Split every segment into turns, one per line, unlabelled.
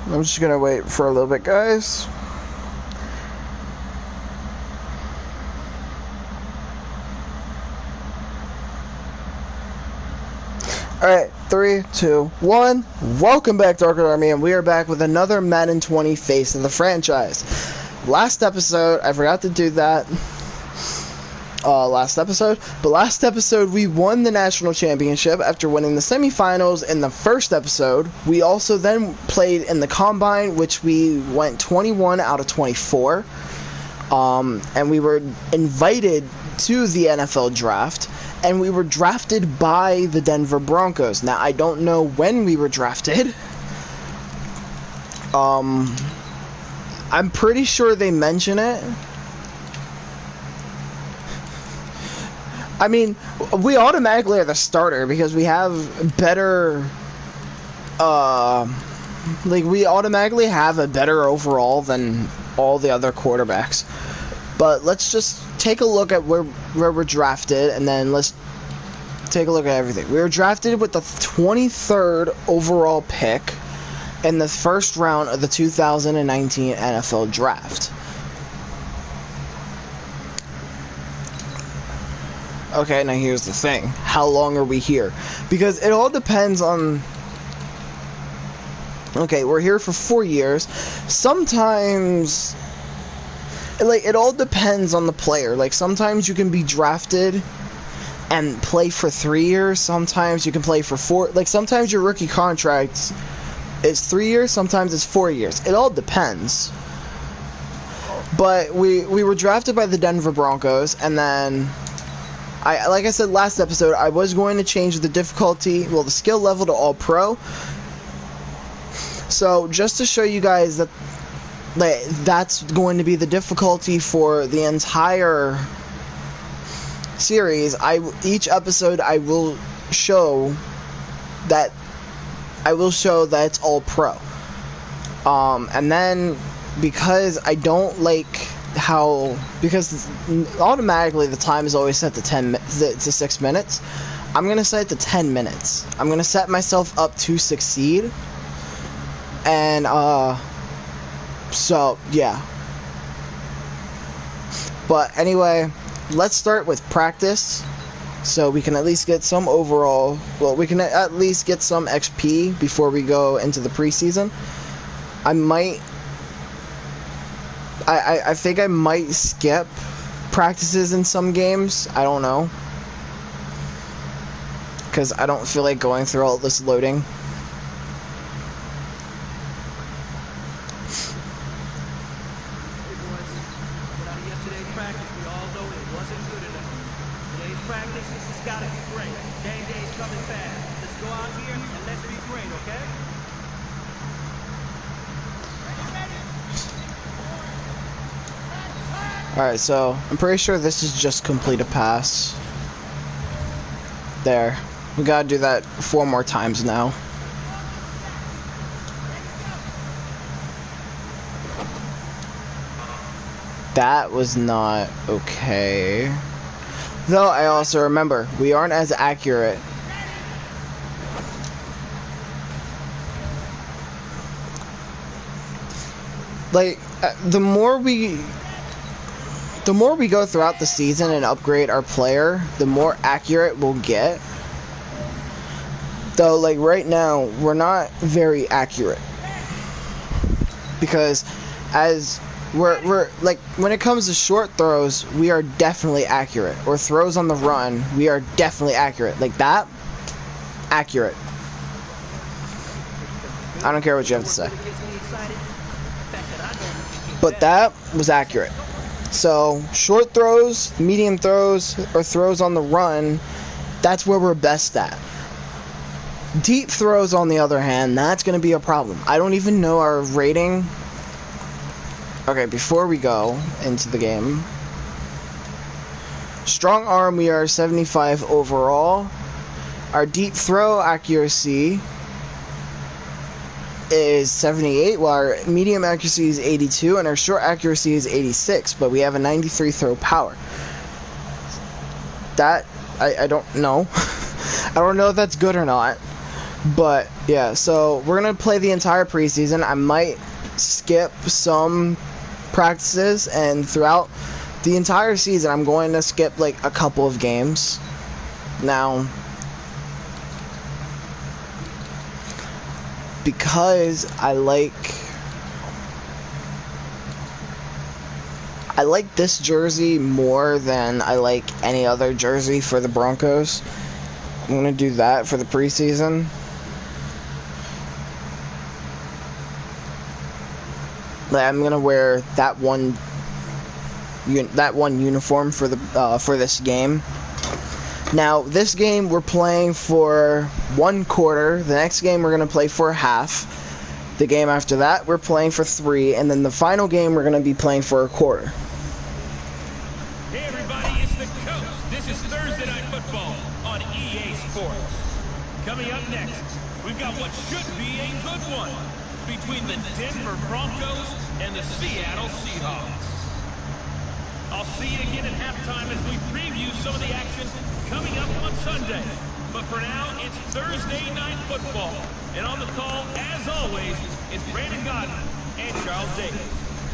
I'm just gonna wait for a little bit, guys. Alright, 3, 2, 1. Welcome back, Dark Army, and we are back with another Madden 20 Face of the Franchise. Last episode, I forgot to do that. Last episode we won the national championship after winning the semifinals in the first episode. We also then played in the combine, which we went 21 out of 24, and we were invited to the NFL draft, and we were drafted by the Denver Broncos. Now, I don't know when we were drafted. I'm pretty sure they mention it. I mean, we automatically are the starter because we have better, we automatically have a better overall than all the other quarterbacks. But let's just take a look at where we're drafted, and then let's take a look at everything. We were drafted with the 23rd overall pick in the first round of the 2019 NFL Draft. Okay, now here's the thing. How long are we here? Because it all depends on... Okay, we're here for 4 years. Sometimes... it all depends on the player. Sometimes you can be drafted and play for 3 years. Sometimes you can play for 4... sometimes your rookie contract is 3 years. Sometimes it's 4 years. It all depends. But we were drafted by the Denver Broncos, and then... like I said last episode, I was going to change the difficulty, the skill level to All Pro. So, just to show you guys that that's going to be the difficulty for the entire series, each episode I will show that it's All Pro. And then, because I don't like because automatically the time is always set to 6 minutes, I'm going to set it to 10 minutes. I'm going to set myself up to succeed. And, so, yeah. But anyway, let's start with practice, so we can at least get some overall, we can at least get some XP before we go into the preseason. I think I might skip practices in some games. I don't know. Because I don't feel like going through all this loading.
Yesterday's practice, we all know it wasn't good enough. Today's practice, this has got to be great. Game day's coming fast. Let's go out here and let's be great, okay?
Alright, so I'm pretty sure this is just complete a pass. There. We gotta do that 4 more times now. That was not okay. Though I also remember, we aren't as accurate. The more we go throughout the season and upgrade our player, the more accurate we'll get. Though, right now, we're not very accurate. Because, we're when it comes to short throws, we are definitely accurate. Or throws on the run, we are definitely accurate. That, accurate. I don't care what you have to say. But that was accurate. So, short throws, medium throws, or throws on the run, that's where we're best at. Deep throws, on the other hand, that's going to be a problem. I don't even know our rating. Okay, before we go into the game. Strong arm, we are 75 overall. Our deep throw accuracy is 78, while our medium accuracy is 82, and our short accuracy is 86, but we have a 93 throw power. That, I don't know. I don't know if that's good or not. But yeah, so we're gonna play the entire preseason. I might skip some practices, and throughout the entire season, I'm going to skip like a couple of games. Now, because I like this jersey more than I like any other jersey for the Broncos, I'm going to do that for the preseason. I'm going to wear that one uniform for this game. Now, this game we're playing for 1 quarter. The next game we're going to play for half. The game after that we're playing for 3, and then the final game we're going to be playing for a quarter.
Hey everybody, it's the coach. This is Thursday Night Football on EA Sports. Coming up next, we've got what should be a good one between the Denver Broncos and the Seattle Seahawks. I'll see you again at halftime as we preview some of the action coming up on Sunday. But for now, it's Thursday Night Football. And on the call, as always, is Brandon Godden and Charles Davis.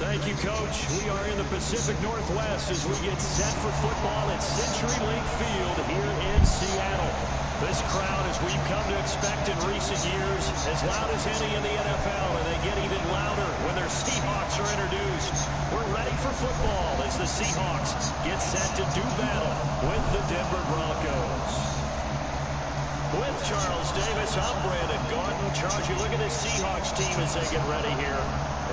Thank you, Coach. We are in the Pacific Northwest as we get set for football at CenturyLink Field here in Seattle. This crowd, as we've come to expect in recent years, as loud as any in the NFL, and they get even louder when their Seahawks are introduced. We're ready for football as the Seahawks get set to do battle with the Denver Broncos. With Charles Davis, I'm Brandon Godden. Charles, you look at this Seahawks team as they get ready here.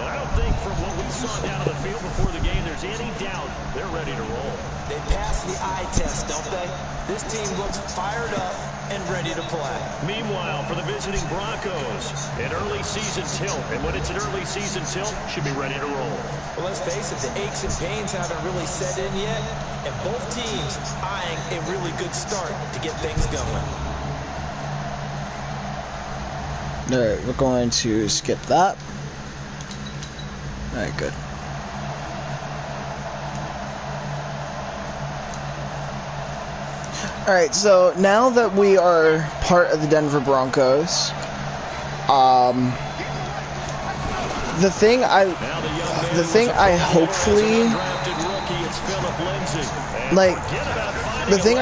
And I don't think from what we saw down on the field before the game, there's any doubt they're ready to roll.
They pass the eye test, don't they? This team looks fired up and ready to play.
Meanwhile, for the visiting Broncos, an early season tilt. And when it's an early season tilt, should be ready to roll.
Well, let's face it, the aches and pains haven't really set in yet. And both teams eyeing a really good start to get things going.
Alright, we're going to skip that. Alright, good. Alright, so now that we are part of the Denver Broncos, the thing I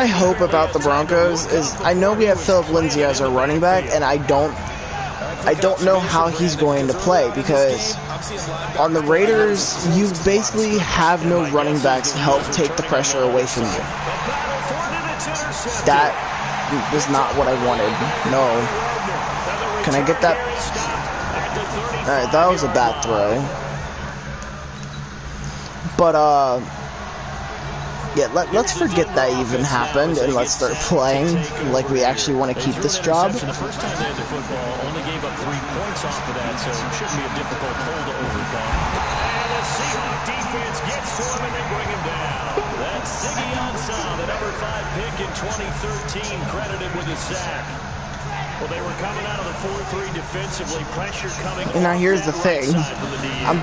hope about the Broncos is, I know we have Phillip Lindsay as our running back, and I don't know how he's going to play, because on the Raiders, you basically have no running backs to help take the pressure away from you. That was not what I wanted. No. Can I get that? Alright, that was a bad throw. But, yeah, let's forget that even happened, and let's start playing like we actually want to keep this job.
The first time they had the football, only gave up 3 points off of that, so it shouldn't be a difficult hole to overcome. And the Seahawks defense gets to him, and they bring him down. That's Ziggy Ansah, the number 5 pick in 2013, credited with a sack. Well, they were coming out of the 4-3 defensively, pressure coming.
And now here's the thing, I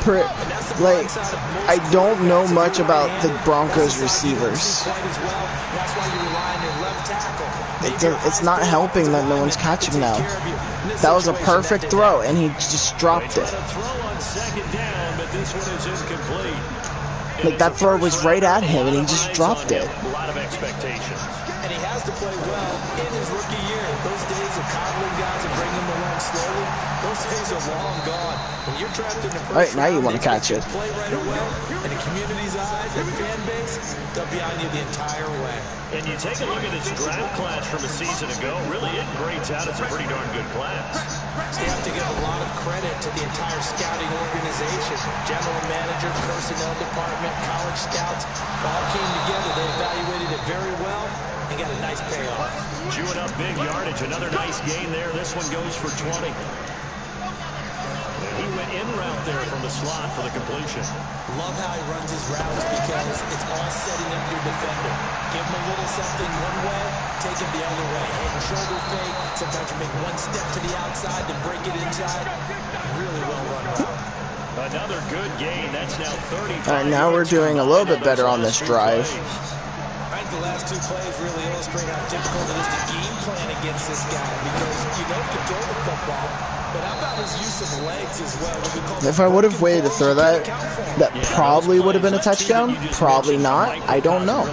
don't know much about the Broncos receivers. It's not helping that no one's catching now. That was a perfect throw, and he just dropped it. Like, that throw was right at him, and he just dropped it.
A lot of expectations.
And he has to play well in his rookie year. Those days of coddling guys and bringing them along slowly, those days are long gone. When you're trapped in the first
Alright, now you
round,
want to catch it.
play right away, and the community's eyes and fan base, they'll be on you the entire way.
And you take a look at this draft class from a season ago, really it grades out as a pretty darn good class.
They have to give a lot of credit to the entire scouting organization. General manager, personnel department, college scouts, all came together. They evaluated it very well and got a nice payoff.
Chewing up big yardage, another nice gain there. This one goes for 20. He went in route there from the slot for the completion.
Love how he runs his routes because it's all setting up your defender. Give him a little something one way, take it the other way. Head and shoulder fake. Sometimes you make one step to the outside to break it inside. Really well run route.
Another good gain. That's now 35.
Alright, now we're doing a little bit better on this drive.
I think the last two plays really illustrate how difficult it is to game plan against this guy because you don't control the football. But how about his use of legs as well?
If I would have waited to throw that, that probably would have been a touchdown. Probably not. I don't know.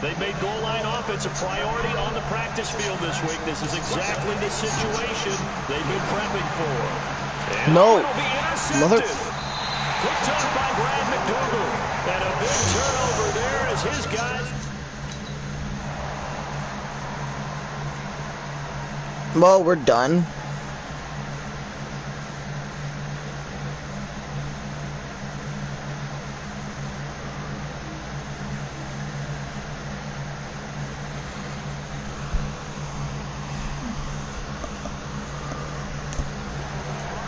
They made goal line offense a priority on the practice field this week. This is exactly the situation they've been prepping for. And
no.
Another. Quick touch by Brad McDougal. And a big turnover there as his guys.
Well, we're done.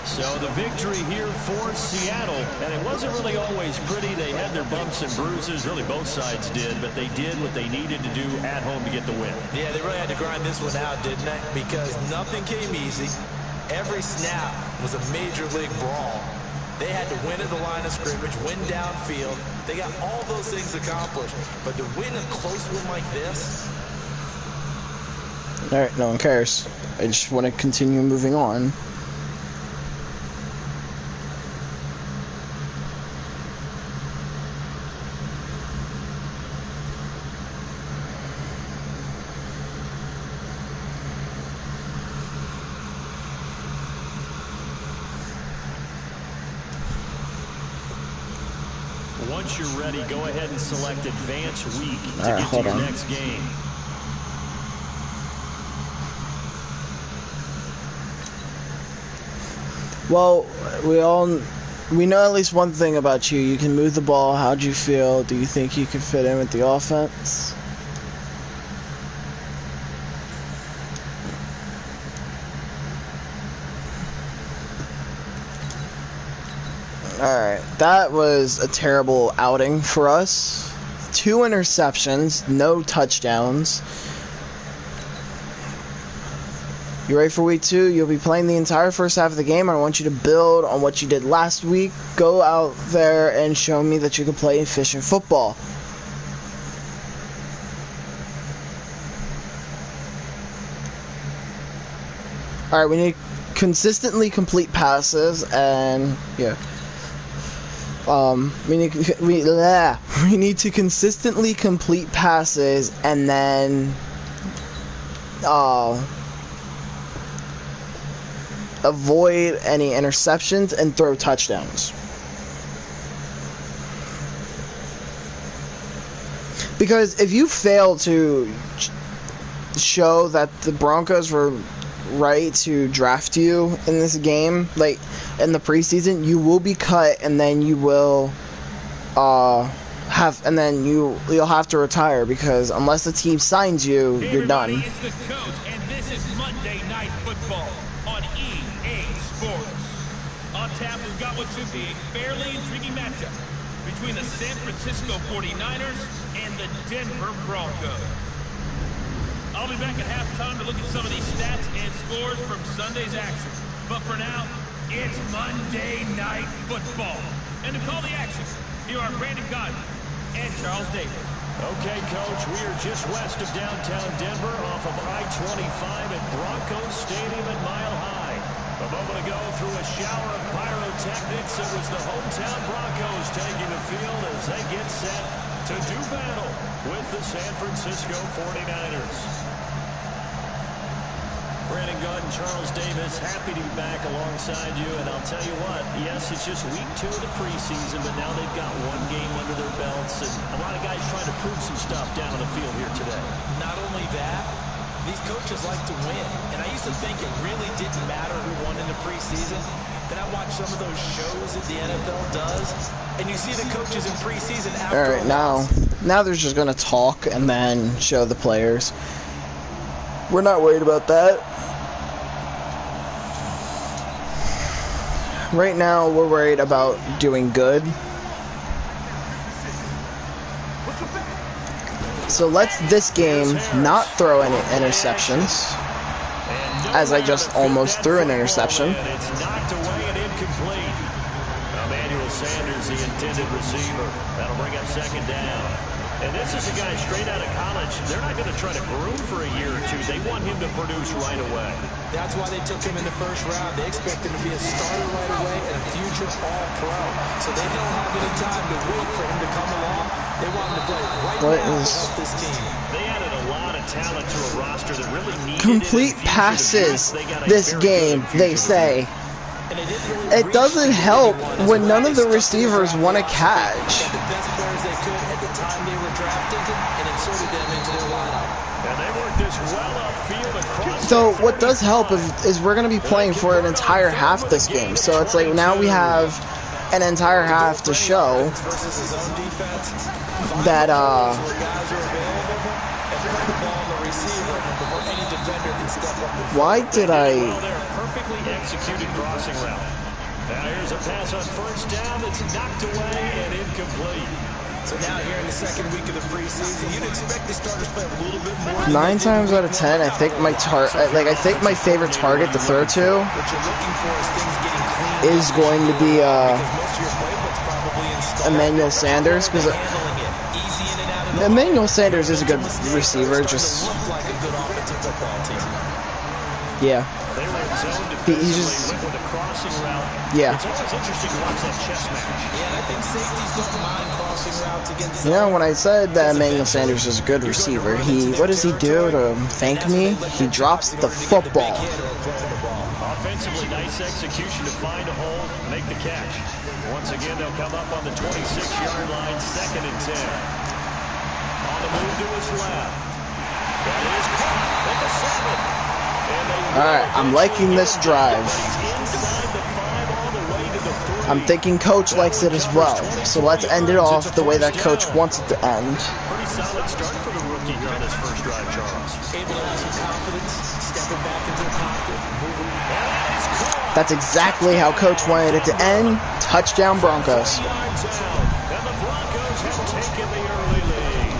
So the victory here for Seattle, and it wasn't really always pretty. They had their bumps and bruises, really both sides did, but they did what they needed to do at home to get the win.
Yeah, they really had to grind this one out, didn't they? Because nothing came easy. Every snap was a major league brawl. They had to win at the line of scrimmage, win downfield. They got all those things accomplished, but to win a close one like this.
All right, no one cares. I just want to continue moving on.
Once you're ready, go ahead and select Advance Week to
get
to your next game.
Well, we know at least one thing about you. You can move the ball. How'd you feel? Do you think you could fit in with the offense? Alright, that was a terrible outing for us. 2 interceptions, no touchdowns. You ready for week 2? You'll be playing the entire first half of the game. I want you to build on what you did last week. Go out there and show me that you can play efficient football. Alright, we need consistently complete passes and yeah. We need to consistently complete passes and then avoid any interceptions and throw touchdowns. Because if you fail to show that the Broncos were right to draft you in this game, like in the preseason, you will be cut, and then you will you'll have to retire, because unless the team signs you, you're done.
It's the coach, and this is Monday Night Football on EA Sports. On tap, we've got what should be a fairly intriguing matchup between the San Francisco 49ers and the Denver Broncos. I'll be back at halftime to look at some of these stats and scores from Sunday's action. But for now, it's Monday Night Football. And to call the action, here are Brandon Cotton and Charles Davis.
Okay, Coach, we are just west of downtown Denver off of I-25 at Broncos Stadium at Mile High. A moment ago, through a shower of pyrotechnics, it was the hometown Broncos taking the field as they get set to do battle with the San Francisco 49ers. Brandon Gott and Charles Davis, happy to be back alongside you. And I'll tell you what, yes, it's just week 2 of the preseason, but now they've got one game under their belts. And a lot of guys trying to prove some stuff down on the field here today.
Not only that, these coaches like to win. And I used to think it really didn't matter who won in the preseason. Then I watch some of those shows that the NFL does, and you see the coaches in preseason after.
All right, now they're just going to talk and then show the players. We're not worried about that. Right now, we're worried about doing good. So let's this game not throw any interceptions, as I just almost threw an interception.
It's knocked away and incomplete. Emmanuel Emmanuel Sanders, the intended receiver. That'll bring up second down. And this is a guy straight out of college. They're not going to try to groom for a year or two. They want him to produce right away.
That's why they took him in the first round. They expect him to be a starter right away and a future All-Pro. So they don't have any time to wait for him to come along. They want him to play right now to help this team.
They added a lot of talent to a roster that really needed
complete passes this game, they say. It doesn't help when none of the receivers want to catch.
The best players they could at the time they were drafted and inserted them into their lineup.
And they worked this well upfield across.
So what does help is we're going to be playing for an entire half this game. So it's like now we have an entire half to show that why did I
perfectly executed crossing route. Now here's a pass on first down that's knocked away and incomplete.
So now here in the second week of the preseason, you'd expect the starters to play a little bit more.
9 times out of 10, I think my my favorite target to throw to is going to be Emmanuel Sanders, because Emmanuel Sanders is a good receiver. Just yeah. He's just, yeah. You know, when I said that Emmanuel Sanders is a good receiver, what does he do to thank me? He drops the football.
Offensively, nice execution to find a hole, make the catch. Once again, they'll come up on the 26-yard line, 2nd and 10. On the move to his left. That is caught at the 7.
Alright, I'm liking this drive. I'm thinking Coach likes it as well. So let's end it off the way that Coach wants it to end.
Pretty solid start for the rookie here on his first drive, Charles.
Able to have some confidence, stepping back into the pocket, moving.
That's exactly how Coach wanted it to end. Touchdown Broncos.
And the Broncos have taken the early lead.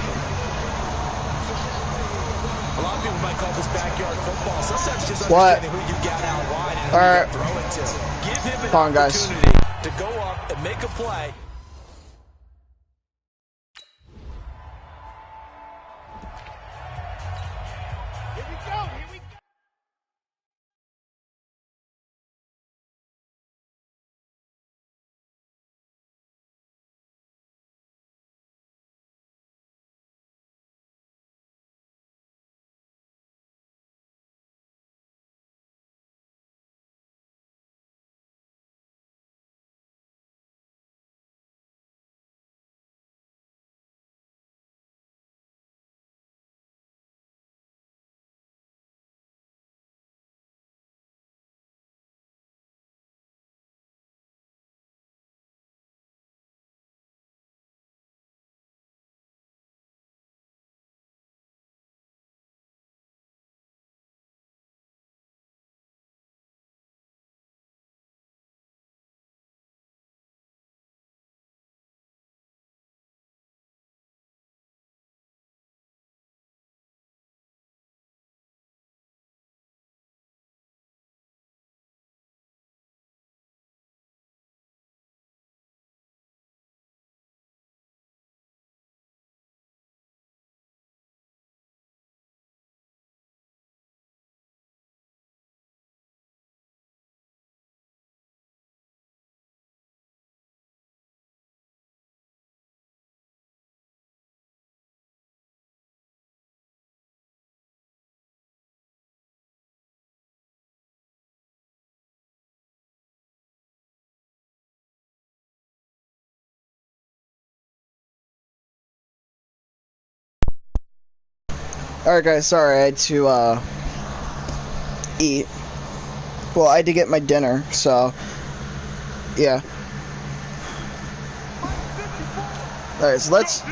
A lot of people might call this backyard football. Sometimes just
What?
understanding who you got out wide and who
Alright.
you throw it to. Give him an
Come on, guys.
opportunity to go up and make a play.
Alright guys, sorry, I had to eat. Well, I had to get my dinner, so yeah. Alright, so let's
To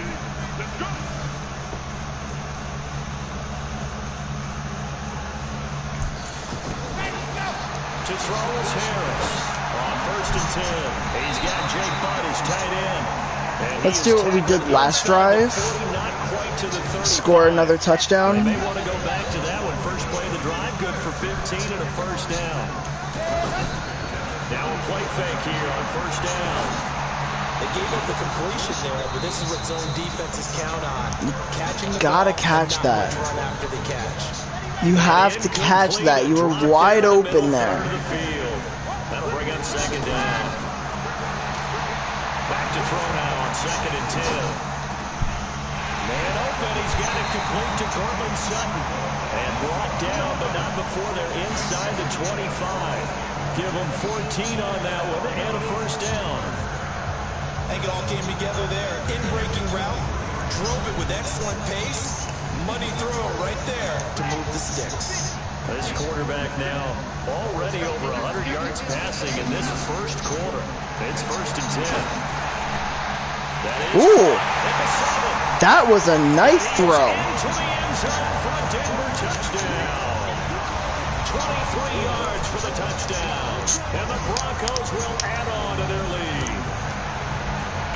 throw is Harris on 1st and 10. He's got Jake Butt as tight end. And
let's do what we did last drive. Score another touchdown.
They may want to go back to that one. First play of the drive, good for 15 and a 1st down. Now a play fake here on 1st down.
They gave up the completion there, but this is what zone defenses count on. Catching the
Gotta
ball
catch
and not
that.
much run after the catch.
You have to catch that. You were wide open there.
That'll bring up second down. Back to throw now on 2nd and 10. Man open, he's got it complete to Cortland Sutton. And brought down, but not before they're inside the 25. Give them 14 on that one and a first down.
I think it all came together there. In-breaking route, drove it with excellent pace. Money throw right there to move the sticks.
This quarterback now already over 100 yards passing in this first quarter. It's 1st and 10.
Ooh, that was a nice throw.
Into the end zone for a Denver touchdown. 23 yards for the touchdown. And the Broncos will add on to their lead.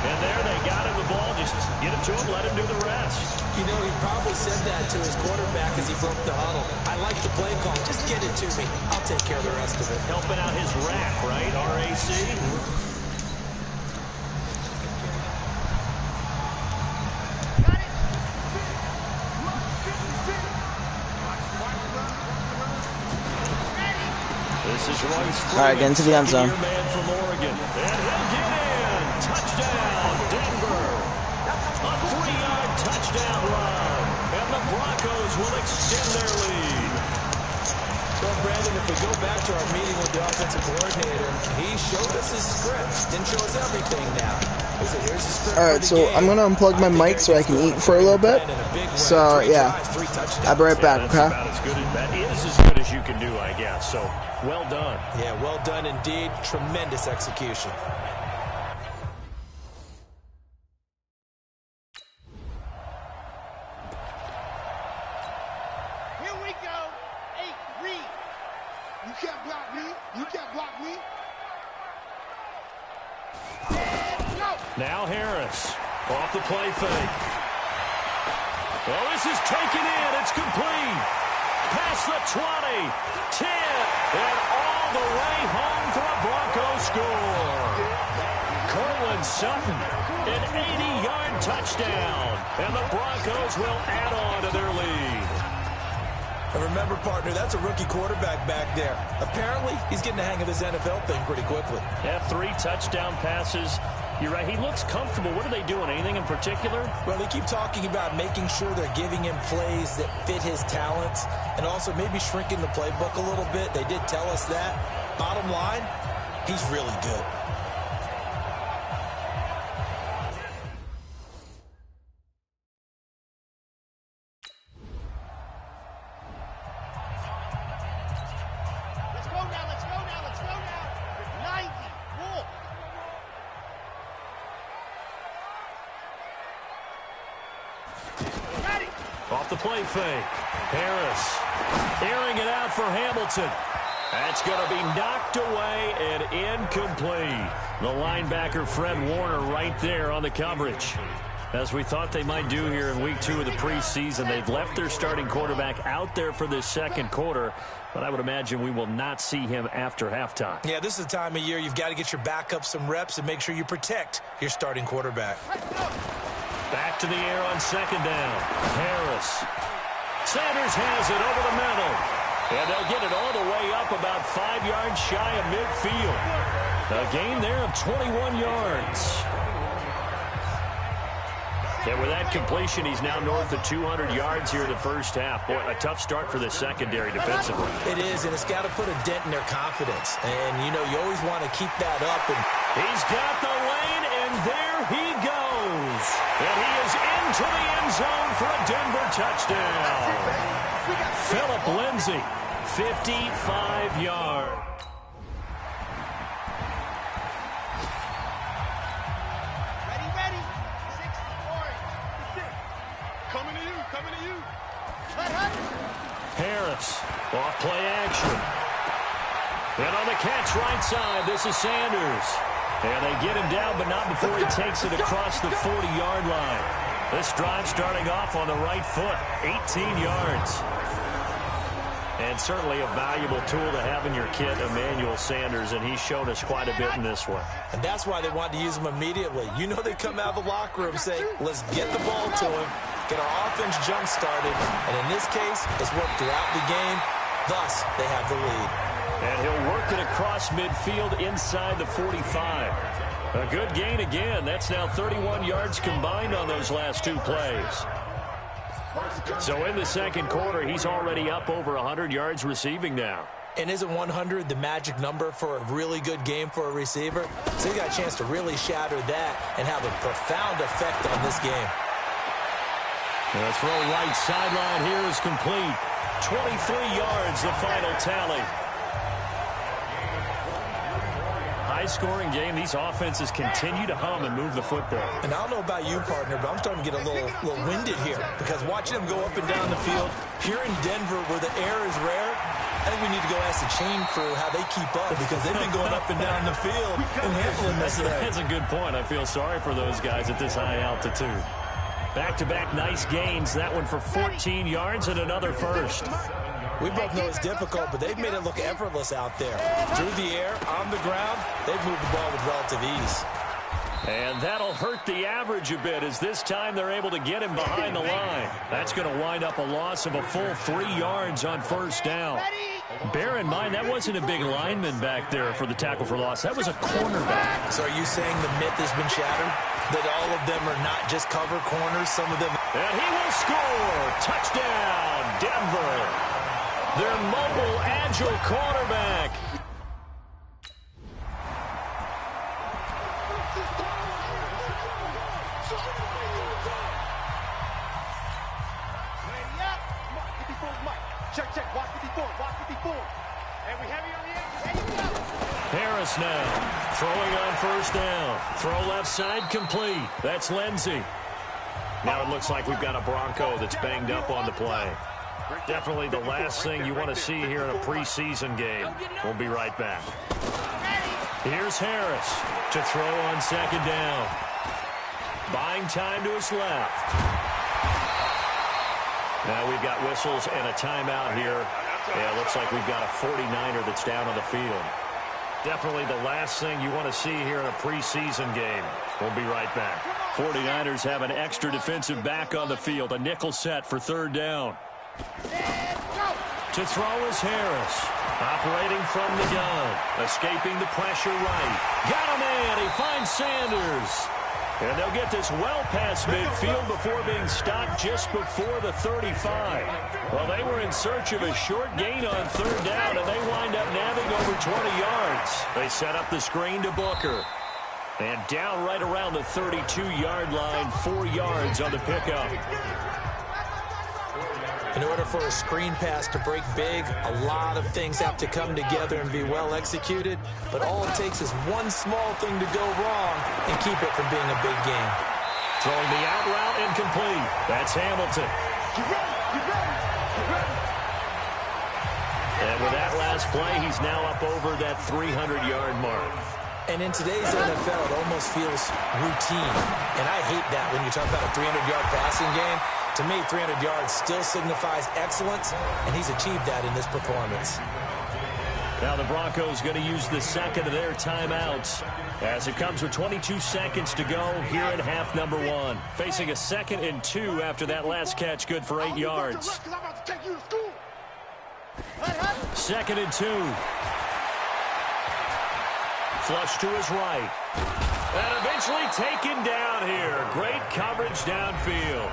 And there they got him the ball. Just get it to him, let him do the rest.
You know, he probably said that to his quarterback as he broke the huddle. I like the play call. Just get it to me. I'll take care of the rest of it.
Helping out his rack, right? RAC. This is Royce.
All right, get into the end zone.
Man from Oregon. And he'll get in. Touchdown, Denver. A 3-yard touchdown run. And the Broncos will extend their lead.
Well, Brandon, if we go back to our meeting with the offensive coordinator, he showed us his script. Didn't show us everything now. He said, here's the script.
All right, so I'm going to unplug my mic so I can eat for a little bit. So, yeah, I'll be right back, okay?
That is as good as you can do, I guess. So, well done.
Yeah, well done indeed. Tremendous execution.
Here we go. 8, read. You can't block me. You can't block me. And go.
Now Harris off the play fake. Well, this is taken in. It's complete. Past the 20, 10, and all the way home for a Broncos score. Cortland Sutton, an 80-yard touchdown, and the Broncos will add on to their lead.
And remember, partner, that's a rookie quarterback back there. Apparently, he's getting the hang of this NFL thing pretty quickly.
Yeah, 3 touchdown passes. You're right, he looks comfortable. What are they doing? Anything in particular?
Well, they keep talking about making sure they're giving him plays that fit his talents and also maybe shrinking the playbook a little bit. They did tell us that. Bottom line, he's really good.
Let's go now. Let's go now. Let's go now. 90. Wolf. Ready.
Off the play fake. Harris airing it out for Hamilton. That's going to be knocked away and incomplete. The linebacker, Fred Warner, right there on the coverage. As we thought they might do here in week 2 of the preseason, they've left their starting quarterback out there for this second quarter, but I would imagine we will not see him after halftime.
Yeah, this is the time of year you've got to get your backup some reps and make sure you protect your starting quarterback.
Back to the air on second down. Harris. Sanders has it over the middle. And they'll get it all the way up about 5 yards shy of midfield. A gain there of 21 yards. And with that completion, he's now north of 200 yards here in the first half. Boy, a tough start for the secondary defensively.
It is, and it's got to put a dent in their confidence. And, you know, you always want to keep that up. And
he's got the lane, and there he goes. And he is into the end zone for a Denver touchdown. Phillip Lindsay, 55 yards. Harris, off play action. And on the catch right side, this is Sanders. And they get him down, but not before he takes it across the 40-yard line. This drive starting off on the right foot, 18 yards. And certainly a valuable tool to have in your kit, Emmanuel Sanders, and he's shown us quite a bit in this one.
And that's why they wanted to use him immediately. You know they come out of the locker room saying, let's get the ball to him, get our offense jump-started, and in this case, it's worked throughout the game. Thus, they have the lead.
And he'll work it across midfield inside the 45. A good gain again. That's now 31 yards combined on those last two plays. So in the second quarter, he's already up over 100 yards receiving now.
And isn't 100 the magic number for a really good game for a receiver? So he got a chance to really shatter that and have a profound effect on this game.
The throw right sideline here is complete. 23 yards, the final tally. High-scoring game. These offenses continue to hum and move the football.
And I don't know about you, partner, but I'm starting to get a little winded here because watching them go up and down the field, here in Denver where the air is rare, I think we need to go ask the chain crew how they keep up because they've been going up and down the field and handling this thing.
That's a good point. I feel sorry for those guys at this high altitude. Back-to-back nice gains. That one for 14 yards and another first.
We both know it's difficult, but they've made it look effortless out there. Through the air, on the ground, they've moved the ball with relative ease.
And that'll hurt the average a bit as this time they're able to get him behind the line. That's going to wind up a loss of a full 3 yards on first down. Bear in mind, that wasn't a big lineman back there for the tackle for loss. That was a cornerback.
So are you saying the myth has been shattered? That all of them are not just cover corners? Some of them...
And he will score! Touchdown, Denver! Their mobile, agile quarterback.
Check, watch 54, watch 54. And we have you on the edge.
Harris now, throwing on first down. Throw left side, complete. That's Lindsey. Now it looks like we've got a Bronco that's banged up on the play. Definitely the last thing you want to see here in a preseason game. We'll be right back. Here's Harris to throw on second down. Buying time to his left. Now we've got whistles and a timeout here. Yeah, it looks like we've got a 49er that's down on the field. Definitely the last thing you want to see here in a preseason game. We'll be right back. 49ers have an extra defensive back on the field. A nickel set for third down. To throw is Harris. Operating from the gun. Escaping the pressure right. Got a man. He finds Sanders. And they'll get this well past midfield before being stopped just before the 35. Well, they were in search of a short gain on third down, and they wind up nabbing over 20 yards. They set up the screen to Booker. And down right around the 32-yard line, 4 yards on the pickup.
In order for a screen pass to break big, a lot of things have to come together and be well executed. But all it takes is one small thing to go wrong and keep it from being a big game.
Throwing the out route incomplete. That's Hamilton. And with that last play, he's now up over that 300-yard mark.
And in today's NFL, it almost feels routine. And I hate that when you talk about a 300-yard passing game. To me, 300 yards still signifies excellence, and he's achieved that in this performance.
Now the Broncos going to use the second of their timeouts as it comes with 22 seconds to go here in half number 1. Facing a 2nd and 2 after that last catch, good for 8 yards. 2nd and 2. Flush to his right. And eventually taken down here. Great coverage downfield.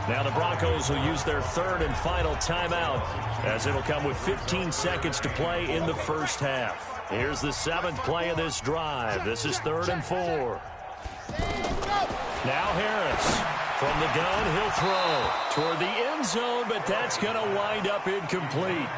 Now the Broncos will use their third and final timeout as it'll come with 15 seconds to play in the first half. Here's the 7th play of this drive. This is 3rd and 4. Now Harris from the gun. He'll throw toward the end zone, but that's going to wind up incomplete.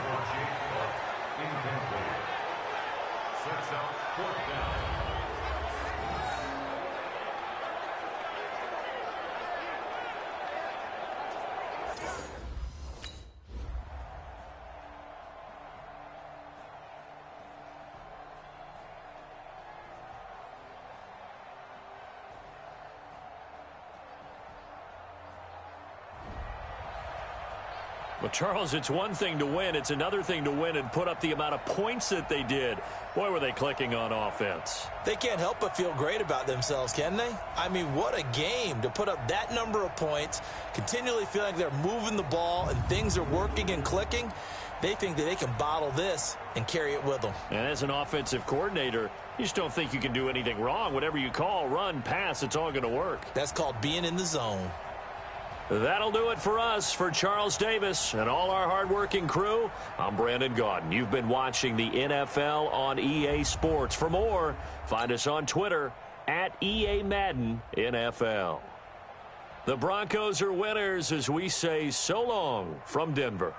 Well, Charles, it's one thing to win. It's another thing to win and put up the amount of points that they did. Boy, were they clicking on offense.
They can't help but feel great about themselves, can they? I mean, what a game to put up that number of points, continually feeling like they're moving the ball and things are working and clicking. They think that they can bottle this and carry it with them.
And as an offensive coordinator, you just don't think you can do anything wrong. Whatever you call, run, pass, it's all going to work.
That's called being in the zone.
That'll do it for us. For Charles Davis and all our hardworking crew, I'm Brandon Gaudin. You've been watching the NFL on EA Sports. For more, find us on Twitter at EA Madden NFL. The Broncos are winners as we say so long from Denver.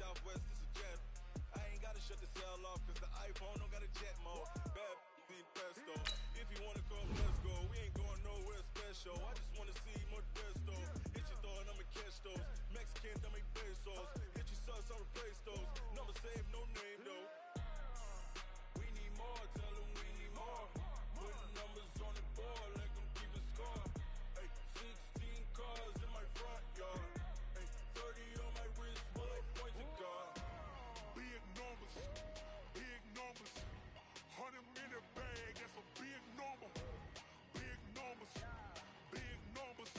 Southwest, this a jet. I ain't gotta shut the cell off, cause the iPhone don't got a jet mode. Bad being pesto. If you wanna come, let's go. We ain't going nowhere special. I just wanna see more desto. Hit your thought, I'ma catch those. Mexican, dummy pesos. Hit your sus, I'll replace those. Number save, no name though. We need more, tell them we need more. Putting numbers on the board, like them keep a score. Ay, 16 cars in my front yard. Ay, 30 on my wrist, will I point to God?
Big numbers, big numbers. 100 in the bag, that's a big number. Big numbers, big numbers.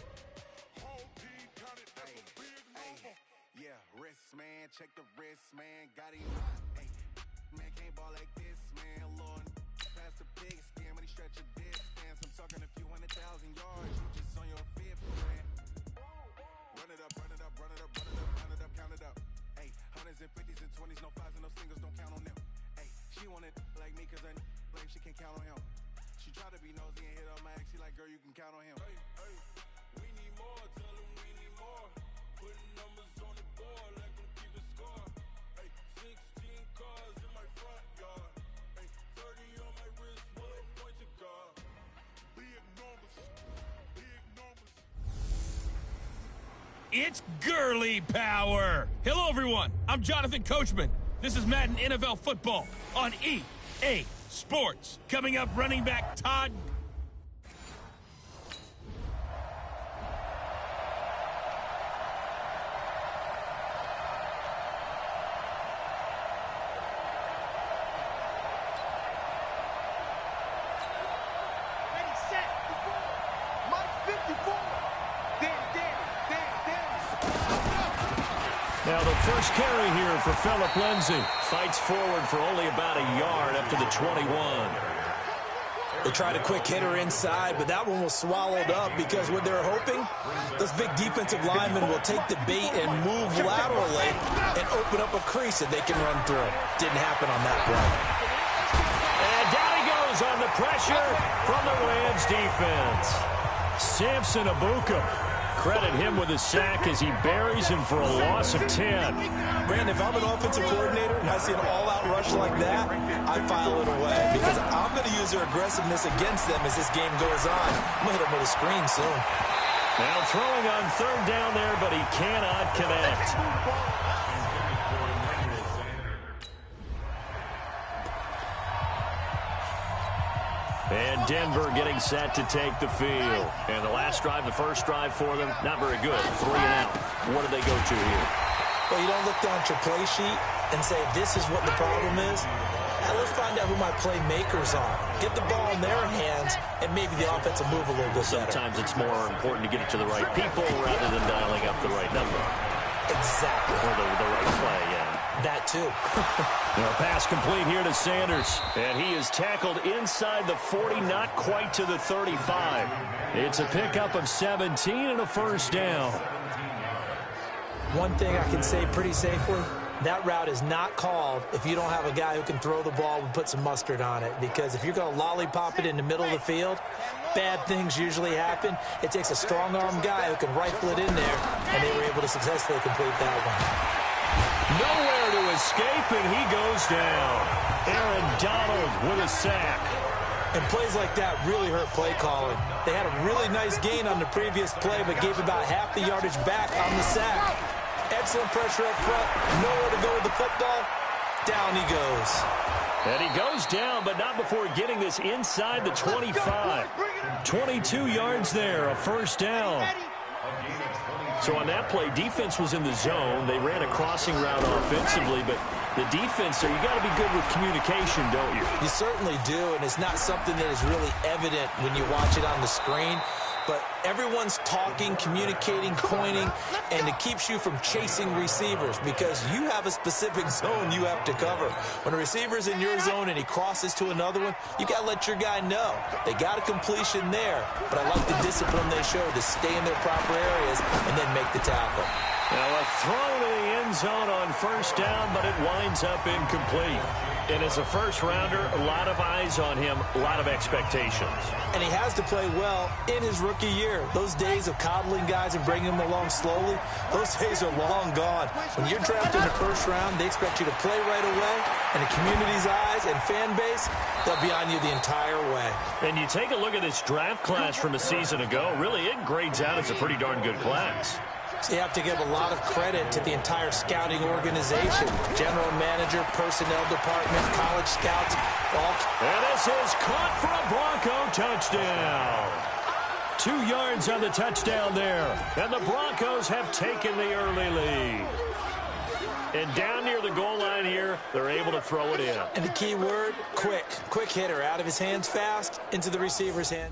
Whole team counted, that's a big number.
Yeah, wrist, man, check the wrist, man. Got him, hey, man, can't ball like this, man. Lord, past the pig skin when he stretch a distance. I'm talking a few 100,000 yards, you just on your fifth, man. Run it up, run it up, run it up, run it up, count it up, count it up. Hey, hundreds and fifties and 20s, no fives and no singles, don't count on them. Hey, she wanted like me cause I like she can't count on him. She tried to be nosy and hit up my ex, she like, girl, you can count on him.
Hey, hey, we need more, tell them we need more. Putting numbers on the board, like them keep a score. Hey, 16 cars in my front yard. Hey, 30 on my wrist, will I point to God?
Big numbers, big numbers.
It's girly power. Hello, everyone. I'm Jonathan Coachman. This is Madden NFL Football on EA Sports. Coming up, running back Todd.
Ready, set, Mike 54. Damn.
Now the first carry here for Phillip Lindsay. Fights forward for only about a yard up to the 21.
They tried a quick hitter inside, but that one was swallowed up because what they're hoping, those big defensive linemen will take the bait and move laterally and open up a crease that they can run through. Didn't happen on that play.
And down he goes on the pressure from the Rams defense. Samson Abuka. Credit him with a sack as he buries him for a loss of 10.
Brandon, if I'm an offensive coordinator and I see an all-out rush like that, I file it away because I'm going to use their aggressiveness against them as this game goes on. I'm going to hit them with a screen soon.
Now throwing on third down there, but he cannot connect. And Denver getting set to take the field. And the last drive, the first drive for them, not very good. 3 and out. What do they go to here?
Well, you don't look down at your play sheet and say, this is what the problem is. Now let's find out who my playmakers are. Get the ball in their hands, and maybe the offense will move a little bit better.
Sometimes it's more important to get it to the right people rather than dialing up the right number.
Exactly.
Or the right play, yeah.
That too.
A pass complete here to Sanders. And he is tackled inside the 40, not quite to the 35. It's a pickup of 17 and a first down.
One thing I can say pretty safely, that route is not called if you don't have a guy who can throw the ball and put some mustard on it. Because if you're going to lollipop it in the middle of the field, bad things usually happen. It takes a strong-arm guy who can rifle it in there, and they were able to successfully complete that one.
Nowhere to escape, and he goes down. Aaron Donald with a sack.
And plays like that really hurt play calling. They had a really nice gain on the previous play, but gave about half the yardage back on the sack. Excellent pressure up front. Nowhere to go with the football. Down he goes.
And he goes down, but not before getting this inside the 25. 22 yards there, a first down. So on that play, defense was in the zone. They ran a crossing route offensively, but the defense there, you got to be good with communication, don't you?
You certainly do, and it's not something that is really evident when you watch it on the screen. But everyone's talking, communicating, pointing, and it keeps you from chasing receivers because you have a specific zone you have to cover. When a receiver's in your zone and he crosses to another one, you got to let your guy know. They got a completion there, but I like the discipline they show to stay in their proper areas and then make the tackle.
Now a throw to the end zone on first down, but it winds up incomplete. And as a first-rounder, a lot of eyes on him, a lot of expectations.
And he has to play well in his rookie year. Those days of coddling guys and bringing them along slowly, those days are long gone. When you're drafted in the first round, they expect you to play right away. And the community's eyes and fan base, they'll be on you the entire way.
And you take a look at this draft class from a season ago, really it grades out as a pretty darn good class.
So you have to give a lot of credit to the entire scouting organization, general manager, personnel department, college scouts.
And this is caught for a Bronco touchdown. 2 yards on the touchdown there. And the Broncos have taken the early lead. And down near the goal line here, they're able to throw it in.
And the key word, quick. Quick hitter, out of his hands fast, into the receiver's hand.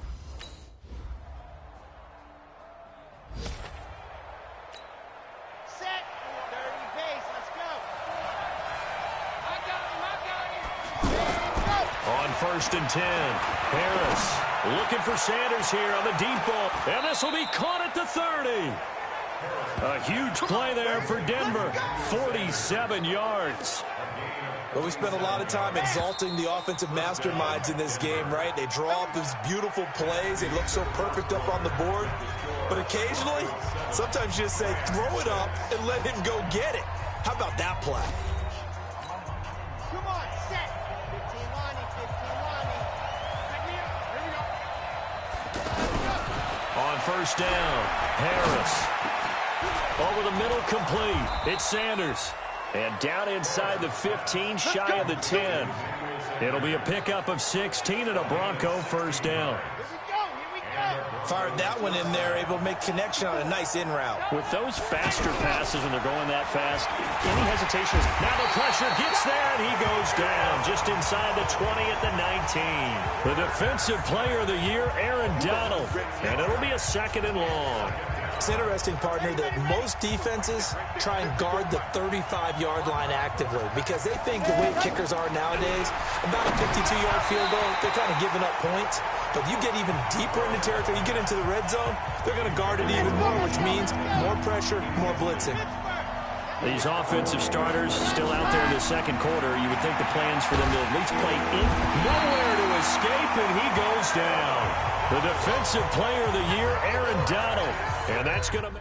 First and 10. Harris looking for Sanders here on the deep ball. And this will be caught at the 30. A huge play there for Denver. 47 yards.
But we spent a lot of time exalting the offensive masterminds in this game, right? They draw up these beautiful plays. They look so perfect up on the board. But occasionally, sometimes you just say, throw it up and let him go get it. How about that play?
On first down, Harris. Over the middle, complete. It's Sanders. And down inside the 15, shy of the 10. It'll be a pickup of 16 and a Bronco first down.
Fired that one in there, able to make connection on a nice in route.
With those faster passes when they're going that fast, any hesitations. Now the pressure gets there, and he goes down just inside the 20 at the 19. The defensive player of the year, Aaron Donald. And it'll be a second and long.
It's interesting, partner, that most defenses try and guard the 35-yard line actively because they think the way kickers are nowadays, about a 52-yard field goal, they're kind of giving up points. But you get even deeper into territory, you get into the red zone, they're going to guard it even more, which means more pressure, more blitzing.
These offensive starters still out there in the second quarter. You would think the plans for them to at least play in. Nowhere to escape, and he goes down. The defensive player of the year, Aaron Donald. And that's going to...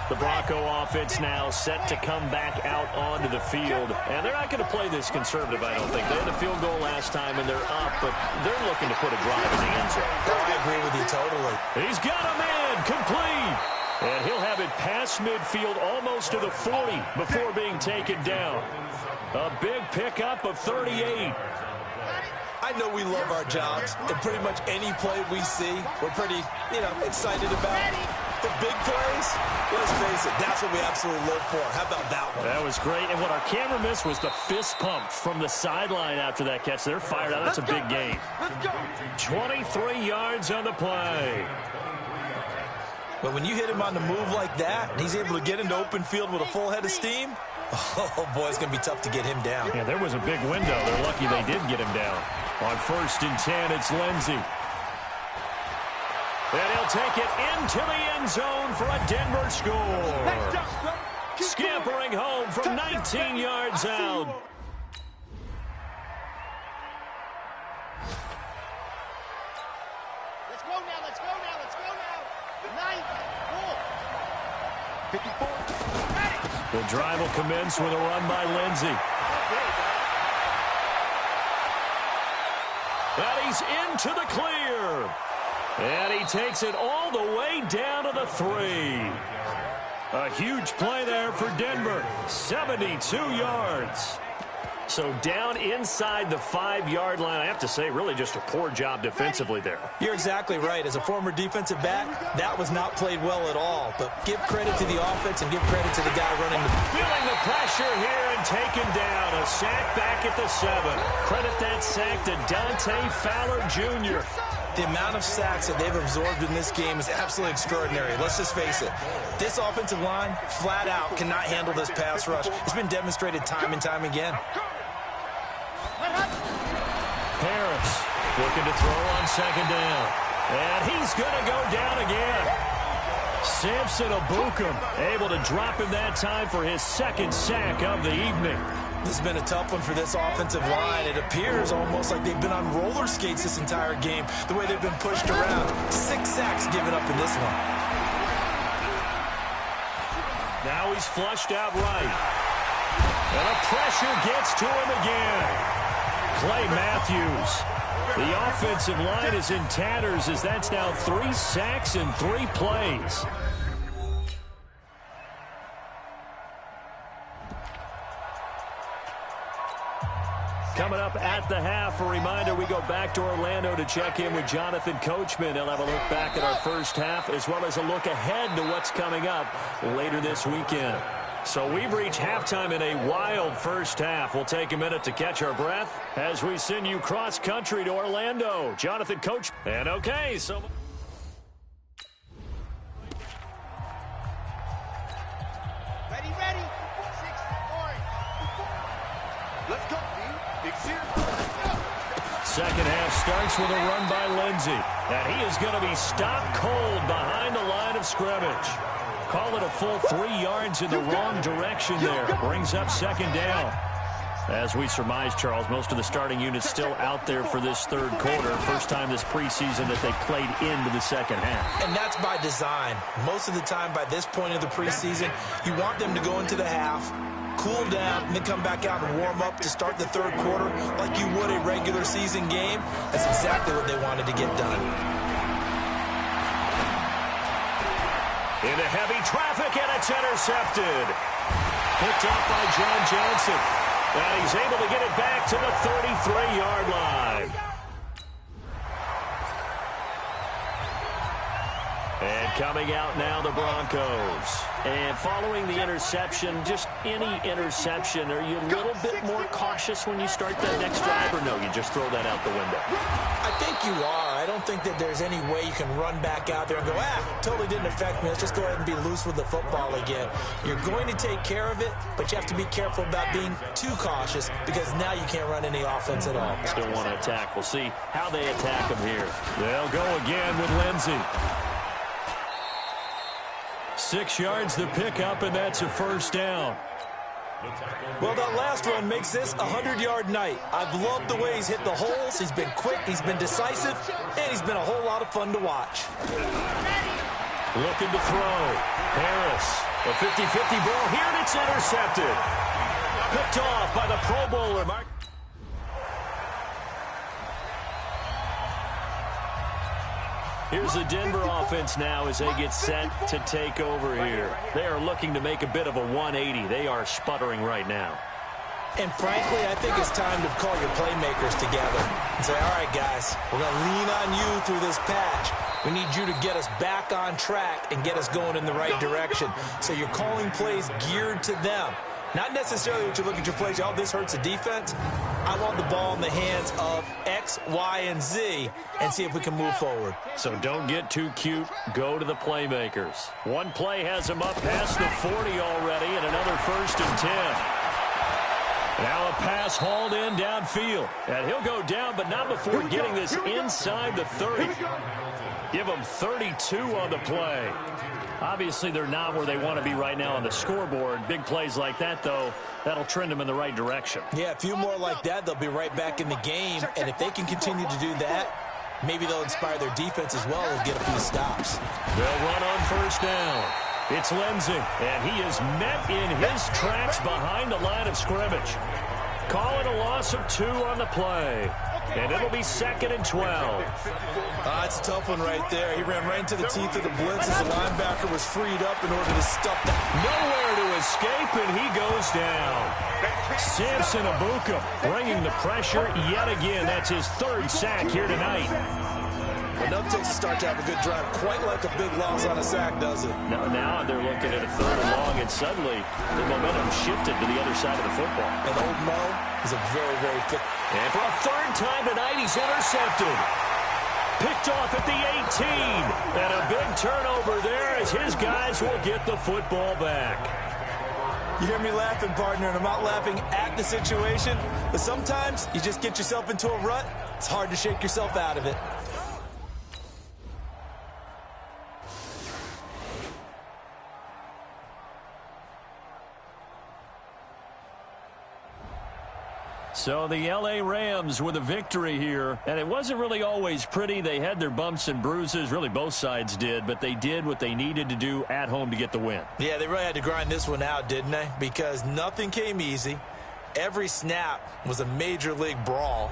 The Bronco offense now set to come back out onto the field. And they're not going to play this conservative, I don't think. They had the field goal last time, and they're up, but they're looking to put a drive in the end zone.
I agree with you totally.
He's got a man, complete. And he'll have it past midfield almost to the 40 before being taken down. A big pickup of 38.
I know we love our jobs, and pretty much any play we see, we're pretty, excited about. The big plays, let's face it, that's what we absolutely live for. How about that one?
That was great, and what our camera missed was the fist pump from the sideline after that catch. They're fired out. That's a big gain. 23 yards on the play.
But when you hit him on the move like that, and he's able to get into open field with a full head of steam, oh, boy, it's going to be tough to get him down.
Yeah, there was a big window. They're lucky they did get him down. On 1st and 10, it's Lindsey. And he'll take it into the end zone for a Denver score. Scampering home from 19 yards out.
Let's go now, let's go now, let's go now. 9, 4. 54.
The drive will commence with a run by Lindsey. And he's into the clear. And he takes it all the way down to the 3. A huge play there for Denver. 72 yards. So down inside the 5-yard line. I have to say, really just a poor job defensively there.
You're exactly right. As a former defensive back, that was not played well at all. But give credit to the offense and give credit to the guy running the...
Feeling the pressure here and taken down. A sack back at the 7. Credit that sack to Dante Fowler Jr.
The amount of sacks that they've absorbed in this game is absolutely extraordinary. Let's just face it. This offensive line, flat out, cannot handle this pass rush. It's been demonstrated time and time again.
Harris looking to throw on 2nd down. And he's going to go down again. Samson Abukum able to drop him that time for his 2nd sack of the evening.
This has been a tough one for this offensive line. It appears almost like they've been on roller skates this entire game, the way they've been pushed around. 6 sacks given up in this one.
Now he's flushed out right. And the pressure gets to him again. Clay Matthews. The offensive line is in tatters as that's now 3 sacks in 3 plays. Coming up at the half, a reminder, we go back to Orlando to check in with Jonathan Coachman. He'll have a look back at our first half as well as a look ahead to what's coming up later this weekend. So we've reached halftime in a wild first half. We'll take a minute to catch our breath as we send you cross-country to Orlando. Jonathan Coach. And okay, so...
Ready, ready. 6, orange. Let's go, D. Big series.
Second half starts with a run by Lindsey. And he is going to be stopped cold behind the line of scrimmage. Call it a full 3 yards in the wrong direction there. Brings up 2nd down. As we surmise, Charles, most of the starting units still out there for this 3rd quarter. First time this preseason that they played into the 2nd half.
And that's by design. Most of the time by this point of the preseason, you want them to go into the half, cool down, and then come back out and warm up to start the 3rd quarter like you would a regular season game. That's exactly what they wanted to get done.
Into heavy traffic, and it's intercepted. Picked off by John Johnson. And he's able to get it back to the 33-yard line. And coming out now, the Broncos. And following the interception, just any interception, are you a little bit more cautious when you start that next drive, or no, you just throw that out the window?
I think you are. I don't think that there's any way you can run back out there and go, totally didn't affect me. Let's just go ahead and be loose with the football again. You're going to take care of it, but you have to be careful about being too cautious because now you can't run any offense at all.
Still want to attack. We'll see how they attack him here. They'll go again with Lindsey. 6 yards the pickup, and that's a 1st down.
Well, that last run makes this a 100-yard night. I've loved the way he's hit the holes. He's been quick, he's been decisive, and he's been a whole lot of fun to watch.
Looking to throw. Harris, a 50-50 ball here, and it's intercepted. Picked off by the Pro Bowler, Mark. Here's the Denver offense now as they get set to take over here. They are looking to make a bit of a 180. They are sputtering right now.
And frankly, I think it's time to call your playmakers together and say, all right, guys, we're going to lean on you through this patch. We need you to get us back on track and get us going in the right direction. So you're calling plays geared to them. Not necessarily what you look at your plays. Oh, this hurts the defense. I want the ball in the hands of X, Y, and Z and see if we can move forward.
So don't get too cute. Go to the playmakers. One play has him up past the 40 already, and another 1st and 10. Now a pass hauled in downfield. And he'll go down, but not before getting this inside the 30. Give him 32 on the play. Obviously, they're not where they want to be right now on the scoreboard. Big plays like that, though, that'll trend them in the right direction.
Yeah, a few more like that, they'll be right back in the game. And if they can continue to do that, maybe they'll inspire their defense as well and get a few stops.
They'll run on 1st down. It's Lindsey, and he is met in his tracks behind the line of scrimmage. Calling a loss of 2 on the play. And it'll be 2nd and 12.
It's a tough one right there. He ran right into the teeth of the blitz as the linebacker was freed up in order to stuff that.
Nowhere to escape, and he goes down. Samson Abuka bringing the pressure yet again. That's his 3rd sack here tonight.
Enough takes a start to have a good drive. Quite like a big loss on a sack, does it?
Now they're looking at a 3rd and long, and suddenly the momentum shifted to the other side of the football.
And old Mo is a very, very fit.
And for a 3rd time tonight, he's intercepted. Picked off at the 18. And a big turnover there as his guys will get the football back.
You hear me laughing, partner, and I'm not laughing at the situation, but sometimes you just get yourself into a rut. It's hard to shake yourself out of it.
So the L.A. Rams with a victory here, and it wasn't really always pretty. They had their bumps and bruises, really both sides did, but they did what they needed to do at home to get the win.
Yeah, they really had to grind this one out, didn't they? Because nothing came easy. Every snap was a major league brawl.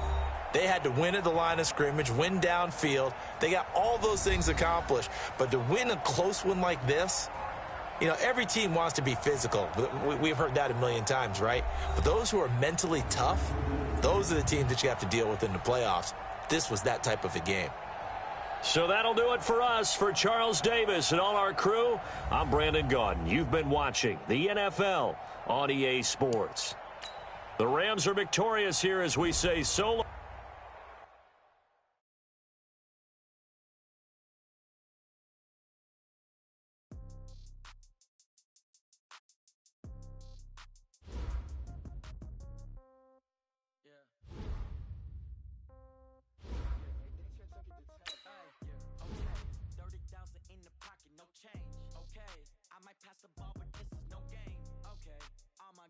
They had to win at the line of scrimmage, win downfield. They got all those things accomplished. But to win a close one like this, you know, every team wants to be physical. We've heard that a million times, right? But those who are mentally tough, those are the teams that you have to deal with in the playoffs. This was that type of a game.
So that'll do it for us. For Charles Davis and all our crew, I'm Brandon Gaudin. You've been watching the NFL on EA Sports. The Rams are victorious here as we say so long.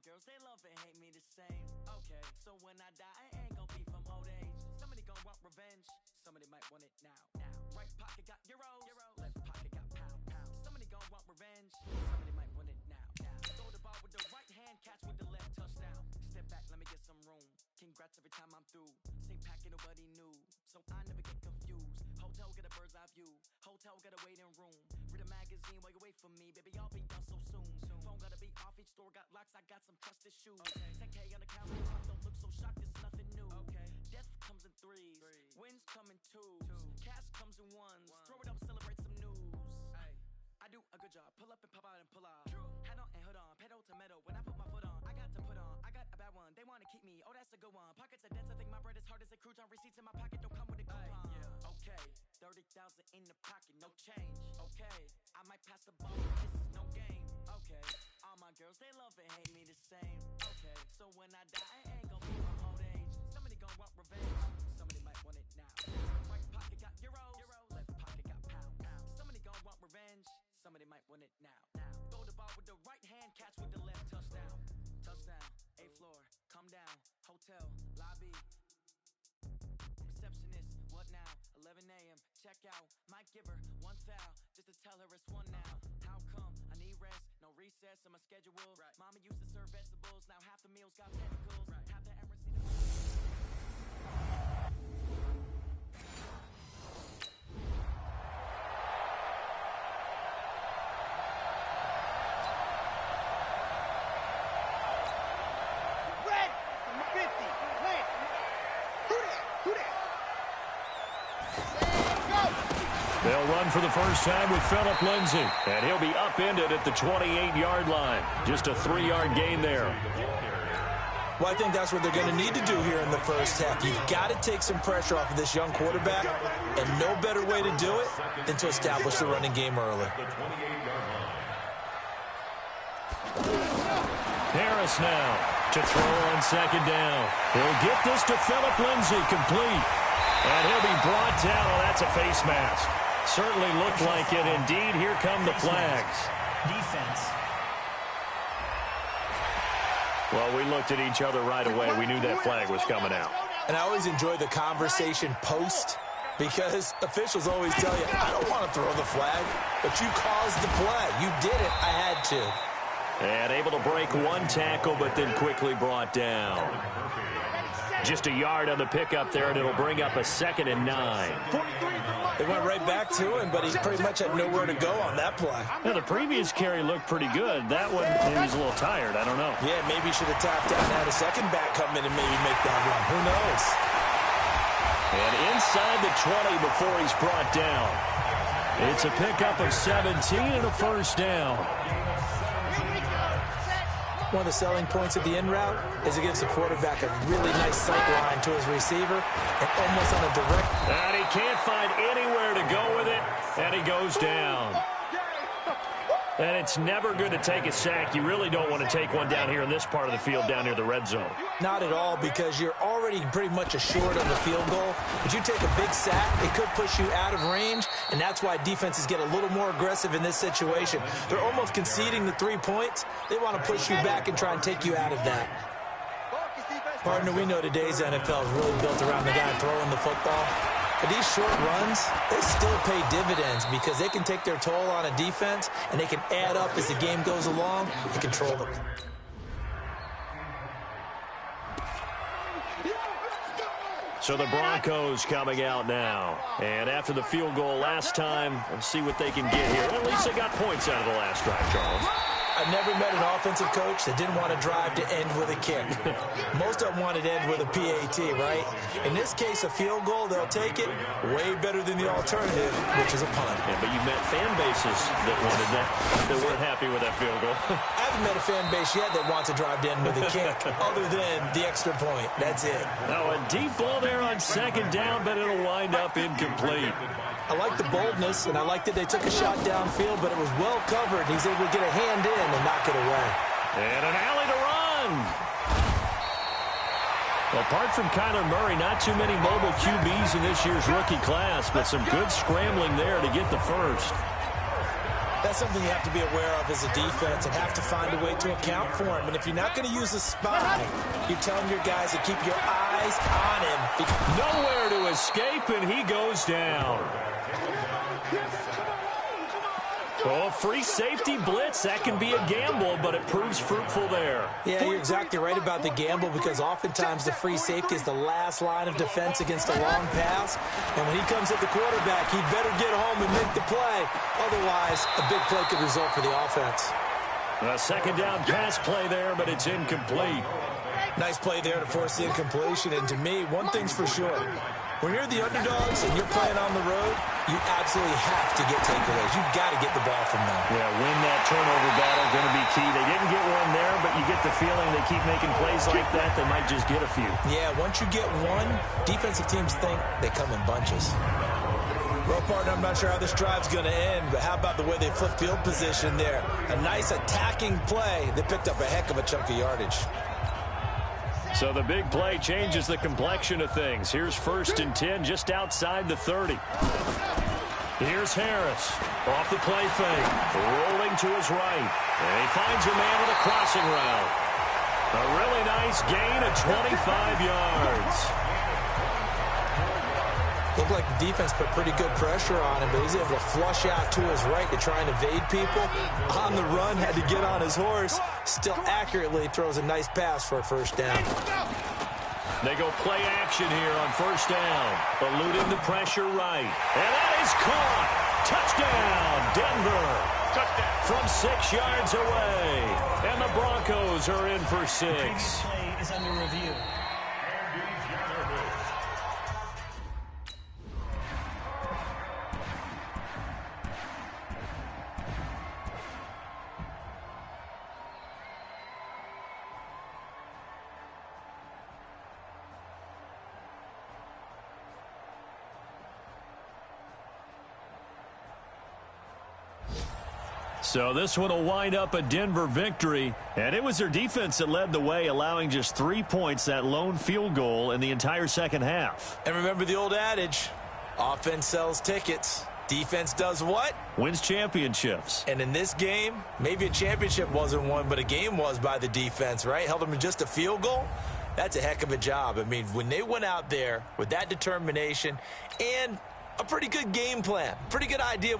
Girls, they love and hate me the same. Okay, so when I die, I ain't gonna be from old age. Somebody gonna want revenge. Somebody might want it now. Right pocket got euros. Left pocket got pound. Somebody gonna want revenge. Somebody might want it now. Throw the ball with the right hand, catch with the left, touchdown. Step back, let me get some room. Congrats every time I'm through. Same packet, nobody knew, so I never get confused. Hotel get a bird's eye view. Hotel get a waiting room. Read a magazine while you wait for me, baby. I'll be done so soon. Phone gotta be off. Each store got locks. I got some trusted shoes. 10K on the countertop. Don't look so shocked. It's nothing new. Death comes in threes. Wins come in twos. Cash comes in ones. Throw it up, celebrate some news. I do a good job. Pull up and pop out and pull off. Hat on and hood on. Pedal to metal. When I put my foot on, I got to put on. I got a bad one. They want to keep me. Oh, that's a good one. Pockets are dense. I think my bread is hard as a crouton. Receipts in my pocket don't come with a coupon. Okay, 30,000 in the pocket, no change. Okay, I might pass the ball, but this is no game. Okay, all my girls, they love and hate me the same. Okay, so when I die, I ain't gonna be from old age. Somebody gonna want revenge. Somebody might want it now. Right pocket got euros. Left pocket got pound. Somebody gonna want revenge. Somebody might want it now. Throw the ball with the right hand, catch with the left, touchdown. Touchdown, 8th floor, come down, hotel, lobby. Receptionist, what now? 11 a.m., check out. Might give her one foul, just to tell her it's one now. How come? I need rest, no recess in my schedule. Mama used to serve vegetables, now half the meals got tentacles. Half the
Red, number 50, Lance. Who that?
They'll run for the first time with Phillip Lindsay. And he'll be upended at the 28-yard line. Just a 3-yard gain there.
Well, I think that's what they're going to need to do here in the first half. You've got to take some pressure off of this young quarterback, and no better way to do it than to establish the running game early.
Harris now to throw on second down. He'll get this to Phillip Lindsay, complete. And he'll be brought down. Oh, that's a face mask. Certainly looked like it. Indeed, here come the flags.
Defense.
Well, we looked at each other right away. We knew that flag was coming out.
And I always enjoy the conversation post because officials always tell you, I don't want to throw the flag, but you caused the play. You did it. I had to.
And able to break one tackle, but then quickly brought down. Just a yard on the pickup there, and it'll bring up a 2nd and 9.
They went right back to him, but he pretty much had nowhere to go on that play.
Now, the previous carry looked pretty good. That one, he was a little tired. I don't know.
Yeah, maybe he should have tapped out and had a second back come in and maybe make that run. Who knows?
And inside the 20 before he's brought down. It's a pickup of 17 and a first down.
One of the selling points of the in route is it gives the quarterback a really nice sight line to his receiver and almost on a direct.
And he can't find anywhere to go with it, and he goes down. And it's never good to take a sack. You really don't want to take one down here in this part of the field down near the red zone.
Not at all, because you're already pretty much assured of the field goal. But you take a big sack, it could push you out of range, and that's why defenses get a little more aggressive in this situation. They're almost conceding the 3 points. They want to push you back and try and take you out of that. Partner, we know today's NFL is really built around the guy throwing the football. But these short runs, they still pay dividends because they can take their toll on a defense and they can add up as the game goes along and control them.
So the Broncos coming out now. And after the field goal last time, let's see what they can get here. At least they got points out of the last drive, Charles.
I've never met an offensive coach that didn't want to drive to end with a kick. Most of them wanted to end with a PAT, right? In this case, a field goal, they'll take it way better than the alternative, which is a punt.
Yeah, but you met fan bases that wanted that, that weren't happy with that field goal.
I haven't met a fan base yet that wants to drive to end with a kick, other than the extra point. That's it.
Now a deep ball there on second down, but it'll wind up incomplete.
I like the boldness, and I like that they took a shot downfield, but it was well covered. He's able to get a hand in and knock it away.
And an alley to run. Apart from Kyler Murray, not too many mobile QBs in this year's rookie class, but some good scrambling there to get the first.
That's something you have to be aware of as a defense and have to find a way to account for him. And if you're not going to use a spy, you're telling your guys to keep your eyes on him.
Nowhere to escape, and he goes down. Oh, free safety blitz. That can be a gamble, but it proves fruitful there.
Yeah, you're exactly right about the gamble because oftentimes the free safety is the last line of defense against a long pass. And when he comes at the quarterback, he'd better get home and make the play. Otherwise, a big play could result for the offense.
A second down pass play there, but it's incomplete.
Nice play there to force the incompletion. And to me, one thing's for sure. When you're the underdogs and you're playing on the road, you absolutely have to get takeaways. You've got to get the ball from them.
Yeah, win that turnover battle, going to be key. They didn't get one there, but you get the feeling they keep making plays like that, they might just get a few.
Yeah, once you get one, defensive teams think they come in bunches. Well, partner, I'm not sure how this drive's going to end, but how about the way they flip field position there? A nice attacking play. They picked up a heck of a chunk of yardage.
So the big play changes the complexion of things. Here's 1st and 10 just outside the 30. Here's Harris off the play fake, rolling to his right. And he finds a man with a crossing route. A really nice gain of 25 yards.
Looked like the defense put pretty good pressure on him, but he's able to flush out to his right to try and evade people. On the run, had to get on his horse. Still accurately throws a nice pass for a first down.
They go play action here on 1st down. Eluding the pressure right. And that is caught. Touchdown, Denver. Touchdown. From 6 yards away. And the Broncos are in for 6.
Play is under review.
So this one will wind up a Denver victory. And it was their defense that led the way, allowing just 3 points, that lone field goal in the entire second half.
And remember the old adage, offense sells tickets. Defense does what?
Wins championships.
And in this game, maybe a championship wasn't won, but a game was by the defense, right? Held them to just a field goal. That's a heck of a job. I mean, when they went out there with that determination and a pretty good game plan, pretty good idea.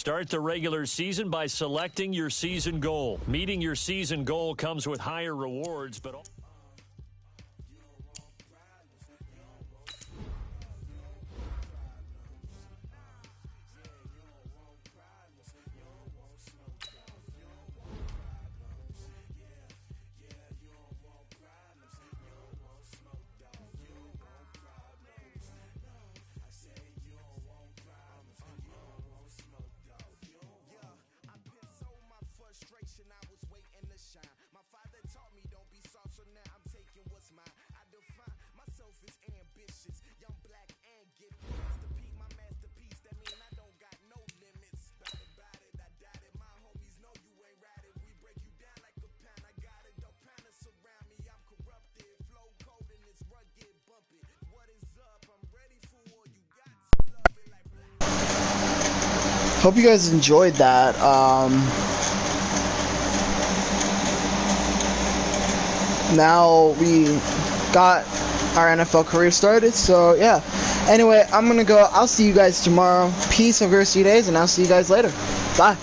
Start the regular season by selecting your season goal. Meeting your season goal comes with higher rewards, but
hope you guys enjoyed that. Now we got our NFL career started, so yeah. Anyway, I'm gonna go. I'll see you guys tomorrow. Peace, have a great few days, and I'll see you guys later. Bye.